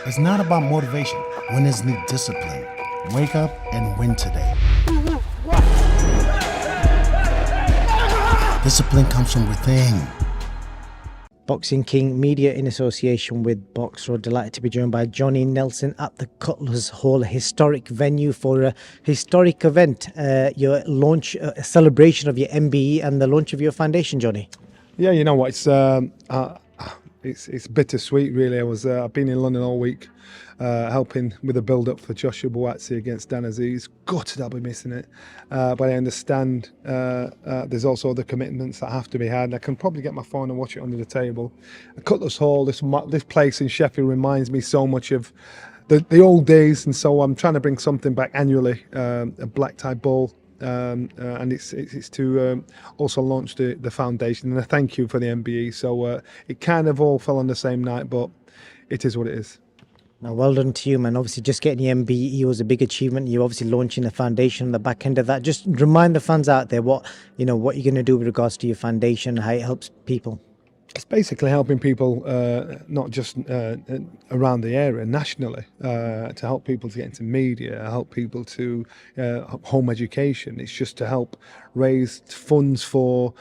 It's not about motivation. Winners need discipline. Wake up and win today. Discipline comes from within. Boxing King Media in association with Boxer. Delighted to be joined by Johnny Nelson at the Cutlers Hall, a historic venue for a historic event. Your launch, a celebration of your MBE and the launch of your foundation, Johnny. Yeah, you know what? It's bittersweet, really. I've been in London all week, helping with the build-up for Joshua Buatsi against Dan Aziz. Gutted I'll be missing it, but I understand there's also other commitments that have to be had. I can probably get my phone and watch it under the table. Cutlers Hall, this place in Sheffield reminds me so much of the old days, and so I'm trying to bring something back annually, a black tie ball. And it's to also launch the foundation, and a thank you for the MBE. So it kind of all fell on the same night, but it is what it is. Now, well done to you, man. Obviously, just getting your MBE was a big achievement. You're obviously launching a foundation on the back end of that. Just remind the fans out there what you're going to do with regards to your foundation, how it helps people. It's basically helping people, not just around the area, nationally, to help people to get into media, help people to home education. It's just to help raise funds for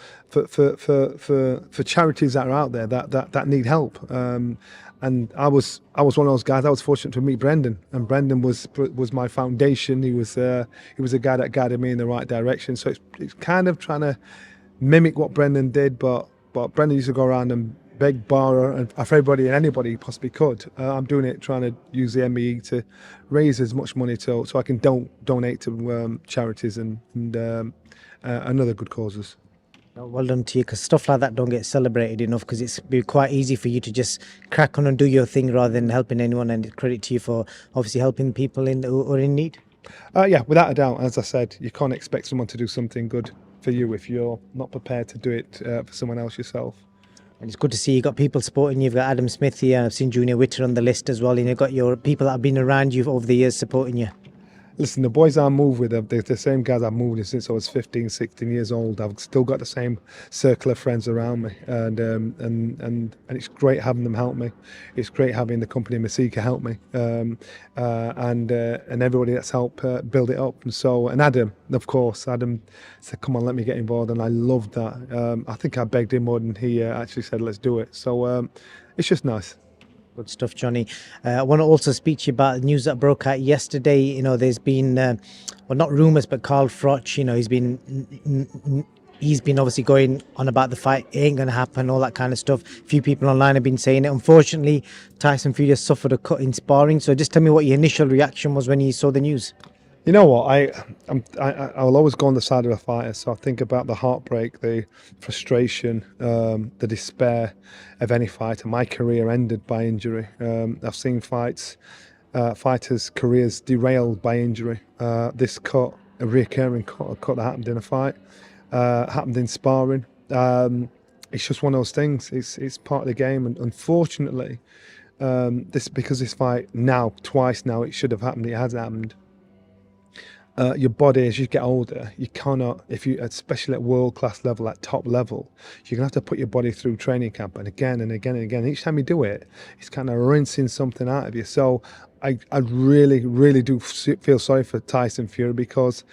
charities that are out there that need help. And I was one of those guys. I was fortunate to meet Brendan, and Brendan was my foundation. He was a guy that guided me in the right direction. So it's kind of trying to mimic what Brendan did, but Brendan used to go around and beg, borrow, and for everybody and anybody he possibly could. I'm doing it, trying to use the MBE to raise as much money so I can donate to charities and other good causes. Well done to you, because stuff like that don't get celebrated enough, because it's be quite easy for you to just crack on and do your thing rather than helping anyone, and credit to you for obviously helping people who are in need. Yeah, without a doubt. As I said, you can't expect someone to do something good for you if you're not prepared to do it for someone else yourself. And it's good to see you got people supporting you. You've got Adam Smith here. I've seen Junior Witter on the list as well, and you've got your people that have been around you over the years supporting you. Listen, the boys I move with, they're the same guys I've moved with since I was 15, 16 years old. I've still got the same circle of friends around me, and it's great having them help me. It's great having the company Masika help me, and everybody that's helped build it up. And Adam, of course, Adam said, "Come on, let me get involved," and I loved that. I think I begged him more than he actually said, "Let's do it." So it's just nice. Good stuff, Johnny. I want to also speak to you about the news that broke out yesterday. There's been, well, not rumours, but Carl Froch, he's been obviously going on about the fight. It ain't going to happen, all that kind of stuff. A few people online have been saying it. Unfortunately, Tyson Fury has suffered a cut in sparring. So just tell me what your initial reaction was when you saw the news. You know what? I'll always go on the side of a fighter. So I think about the heartbreak, the frustration, the despair of any fighter. My career ended by injury. I've seen fighters' careers derailed by injury. This cut, a recurring cut that happened in a fight, happened in sparring. It's just one of those things. It's part of the game, and unfortunately, because this fight twice now, it should have happened. It has happened. Your body, as you get older, you cannot, especially at world-class level, at top level, you're gonna have to put your body through training camp, and again and again and again. Each time you do it, it's kind of rinsing something out of you. So I really, really do feel sorry for Tyson Fury, because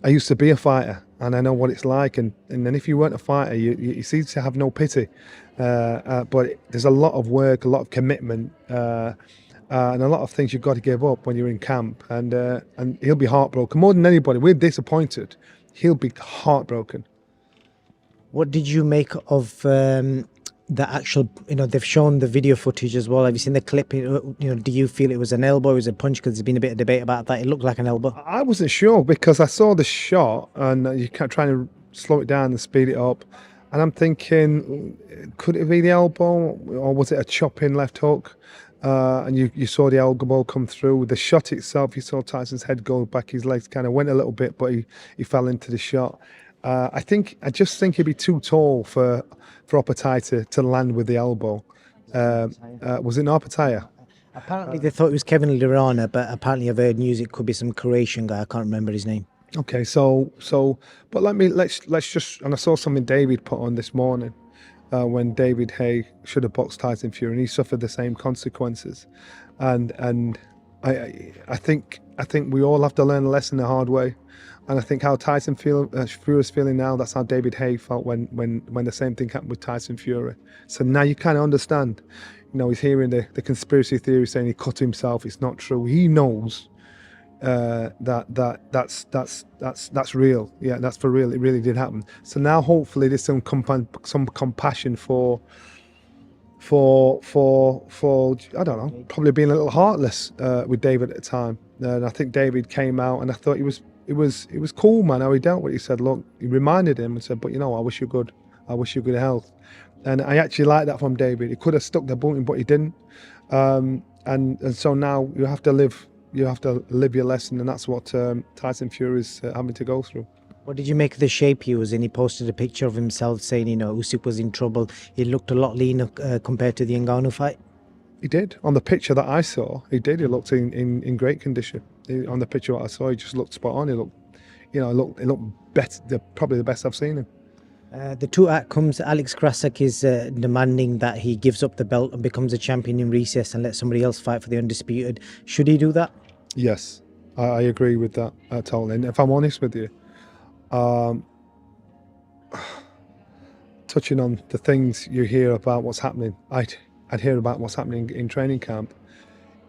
I used to be a fighter and I know what it's like. And then if you weren't a fighter, you seem to have no pity. But there's a lot of work, a lot of commitment. And a lot of things you've got to give up when you're in camp, and he'll be heartbroken more than anybody. We're disappointed. He'll be heartbroken. What did you make of the actual? They've shown the video footage as well. Have you seen the clip? Do you feel it was an elbow? It was a punch? Because there's been a bit of debate about that. It looked like an elbow. I wasn't sure, because I saw the shot and you kept trying to slow it down and speed it up, and I'm thinking, could it be the elbow, or was it a chop-in left hook? And you saw the elbow come through. The shot itself, you saw Tyson's head go back, his legs kind of went a little bit, but he fell into the shot. I just think he'd be too tall for Opetaya to land with the elbow. Was it Opetaya? Apparently they thought it was Kevin Lirana, but apparently I've heard news it could be some Croatian guy. I can't remember his name. Okay, but let's just, and I saw something David put on this morning. When David Haye should have boxed Tyson Fury, and he suffered the same consequences. and I think we all have to learn a lesson the hard way. And I think how Fury is feeling now, that's how David Haye felt when the same thing happened with Tyson Fury. So now you kind of understand. He's hearing the conspiracy theory saying he cut himself. It's not true. He knows that's real. Yeah, that's for real. It really did happen. So now hopefully there's some compassion for I don't know, probably being a little heartless with David at the time. And I think David came out, and I thought it was cool, man, how he dealt with it. He said, look, he reminded him and said, but I wish you good. I wish you good health. And I actually like that from David. He could have stuck the boot in, but he didn't. And so now you have to live your lesson, and that's what Tyson Fury is having to go through. What did you make of the shape he was in? He posted a picture of himself saying, Usyk was in trouble. He looked a lot leaner compared to the Ngannou fight. He did. On the picture that I saw, he did. He looked in great condition. On the picture that I saw, he just looked spot on. He looked better, probably the best I've seen him. The two outcomes, Alex Krasik is demanding that he gives up the belt and becomes a champion in recess and let somebody else fight for the undisputed. Should he do that? Yes, I agree with that totally. And if I'm honest with you, touching on the things you hear about what's happening, I'd hear about what's happening in training camp.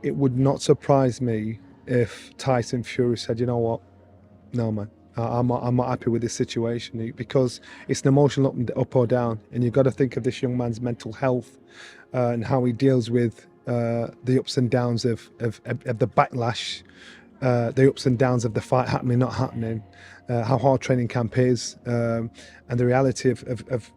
It would not surprise me if Tyson Fury said, you know what, no man, I'm not happy with this situation, because it's an emotional up or down, and you've got to think of this young man's mental health and how he deals with the ups and downs of the backlash, the ups and downs of the fight happening, not happening, how hard training camp is, and the reality of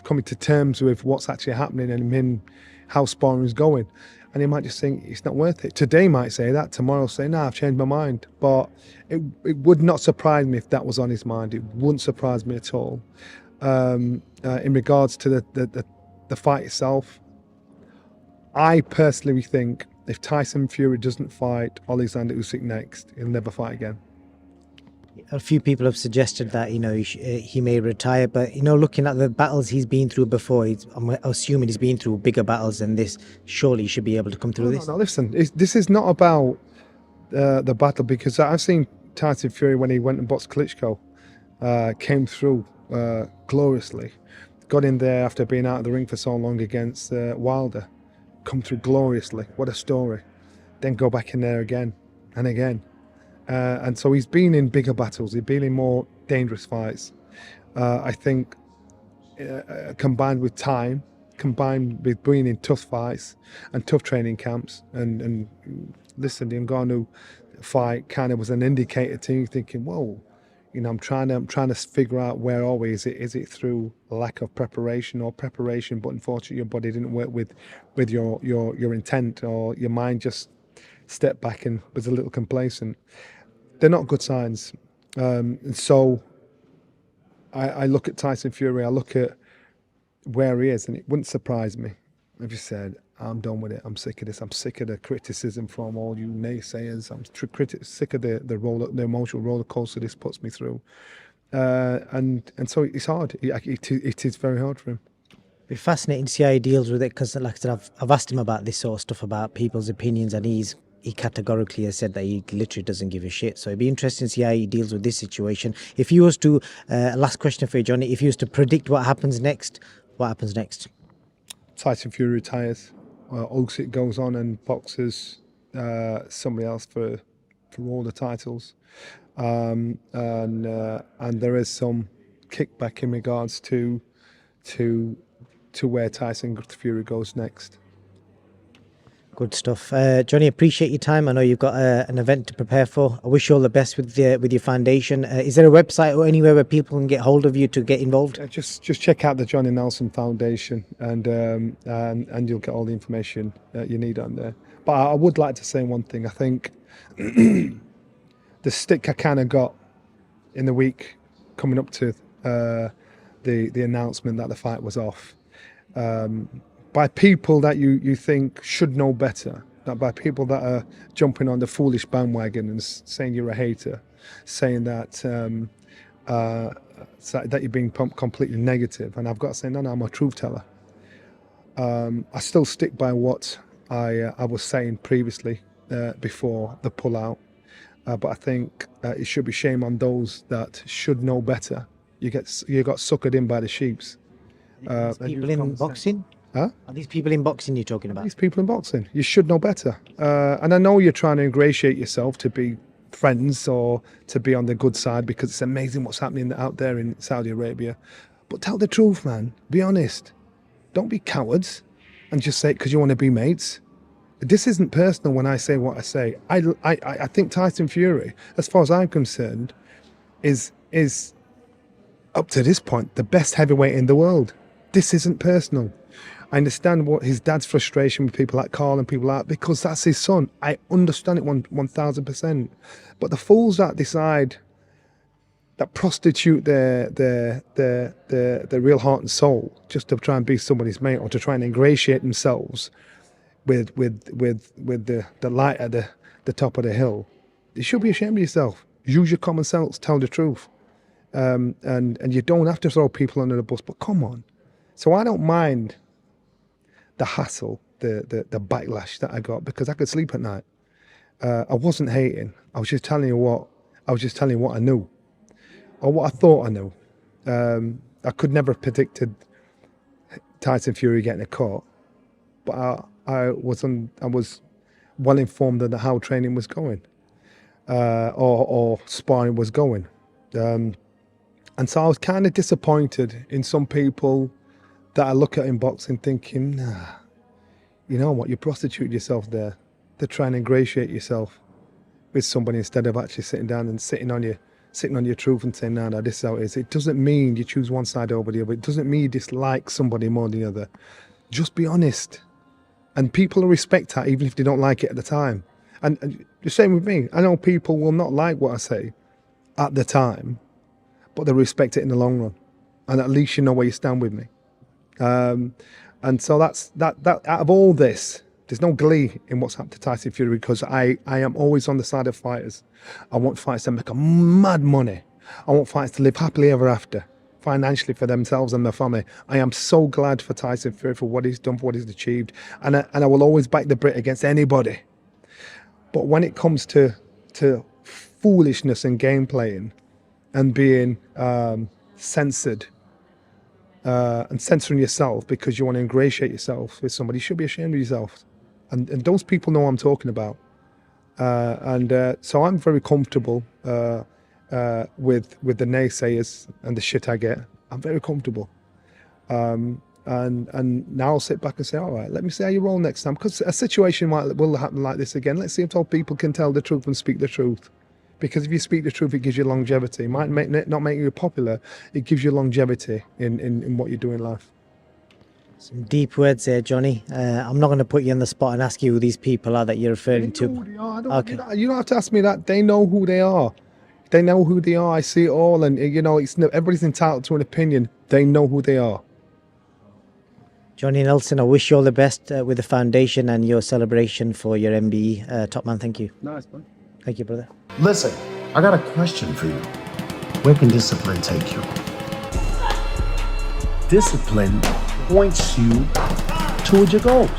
coming to terms with what's actually happening and how sparring is going. And he might just think it's not worth it. Today might say that, tomorrow say, nah, I've changed my mind. But it would not surprise me if that was on his mind. It wouldn't surprise me at all. In regards to the fight itself, I personally think if Tyson Fury doesn't fight Oleksandr Usyk next, he'll never fight again. A few people have suggested that he may retire, but looking at the battles he's been through before, I'm assuming he's been through bigger battles than this. Surely he should be able to come through this. No, listen, this is not about the battle, because I've seen Tyson Fury when he went and boxed Klitschko, came through gloriously, got in there after being out of the ring for so long against Wilder, come through gloriously. What a story! Then go back in there again and again. And so he's been in bigger battles, he's been in more dangerous fights. I think combined with time, combined with being in tough fights and tough training camps, and listen, the Ngannou fight kind of was an indicator to you thinking, whoa, I'm trying to figure out where are we? Is it through lack of preparation or preparation, but unfortunately your body didn't work with your intent, or your mind just stepped back and was a little complacent? They're not good signs. And so I look at Tyson Fury, I look at where he is, and it wouldn't surprise me if he said, I'm done with it, I'm sick of this, I'm sick of the criticism from all you naysayers, I'm sick of the emotional roller coaster this puts me through. And so it's hard, it is very hard for him. It'd be fascinating to see how he deals with it, because like I said, I've asked him about this sort of stuff, about people's opinions, and he categorically has said that he literally doesn't give a shit. So it'd be interesting to see how he deals with this situation. If you was to, last question for you, Johnny, if you was to predict what happens next, what happens next? Tyson Fury retires. Usyk goes on and boxes somebody else for all the titles. And there is some kickback in regards to where Tyson Fury goes next. Good stuff. Johnny, appreciate your time. I know you've got an event to prepare for. I wish you all the best with your foundation. Is there a website or anywhere where people can get hold of you to get involved? Just check out the Johnny Nelson Foundation, and you'll get all the information you need on there. But I would like to say one thing. I think the stick I kind of got in the week coming up to the announcement that the fight was off, by people that you think should know better, that by people that are jumping on the foolish bandwagon and saying you're a hater, saying that that you're being completely negative. And I've got to say, no, I'm a truth teller. I still stick by what I was saying previously before the pullout. But I think it should be shame on those that should know better. You got suckered in by the sheeps. These people in boxing? Huh? Are these people in boxing you're talking about? These people in boxing, you should know better. And I know you're trying to ingratiate yourself to be friends or to be on the good side because it's amazing what's happening out there in Saudi Arabia. But tell the truth, man. Be honest. Don't be cowards and just say it because you want to be mates. This isn't personal when I say what I say. I think Tyson Fury, as far as I'm concerned, is up to this point the best heavyweight in the world. This isn't personal. I understand what his dad's frustration with people like Carl and people like that because that's his son. I understand it 1,000%. But the fools that decide, that prostitute their real heart and soul just to try and be somebody's mate or to try and ingratiate themselves with the light at the top of the hill, you should be ashamed of yourself. Use your common sense, tell the truth. And you don't have to throw people under the bus, but come on. So I don't mind the hassle, the backlash that I got because I could sleep at night. I wasn't hating. I was just telling you what I knew, or what I thought I knew. I could never have predicted Tyson Fury getting a cut, but I was well informed on how training was going, or sparring was going, and so I was kind of disappointed in some people that I look at in boxing thinking, nah, you know what, you prostitute yourself there to try and ingratiate yourself with somebody instead of actually sitting down and sitting on your truth and saying, nah, this is how it is. It doesn't mean you choose one side over the other. It doesn't mean you dislike somebody more than the other. Just be honest. And people will respect that even if they don't like it at the time. And the same with me. I know people will not like what I say at the time, but they'll respect it in the long run. And at least you know where you stand with me. And so that out of all this, there's no glee in what's happened to Tyson Fury because I am always on the side of fighters. I want fighters to make a mad money. I want fighters to live happily ever after, financially for themselves and their family. I am so glad for Tyson Fury for what he's done, for what he's achieved, and I will always back the Brit against anybody. But when it comes to foolishness and game playing and being censored and censoring yourself because you want to ingratiate yourself with somebody, you should be ashamed of yourself. And those people know what I'm talking about. So I'm very comfortable with the naysayers and the shit I get. I'm very comfortable. And now I'll sit back and say, all right, let me see how you roll next time. Because a situation will happen like this again. Let's see if all people can tell the truth and speak the truth. Because if you speak the truth, it gives you longevity. It might not make you popular. It gives you longevity in what you do in life. Some deep words there, Johnny. I'm not going to put you on the spot and ask you who these people are that you're referring They know to. who they are. Okay. You don't have to ask me that. They know who they are. They know who they are. I see it all. And, everybody's entitled to an opinion. They know who they are. Johnny Nelson, I wish you all the best with the foundation and your celebration for your MBE. Top man, thank you. Nice, man. Thank you, brother. Listen, I got a question for you. Where can discipline take you? Discipline points you towards your goals.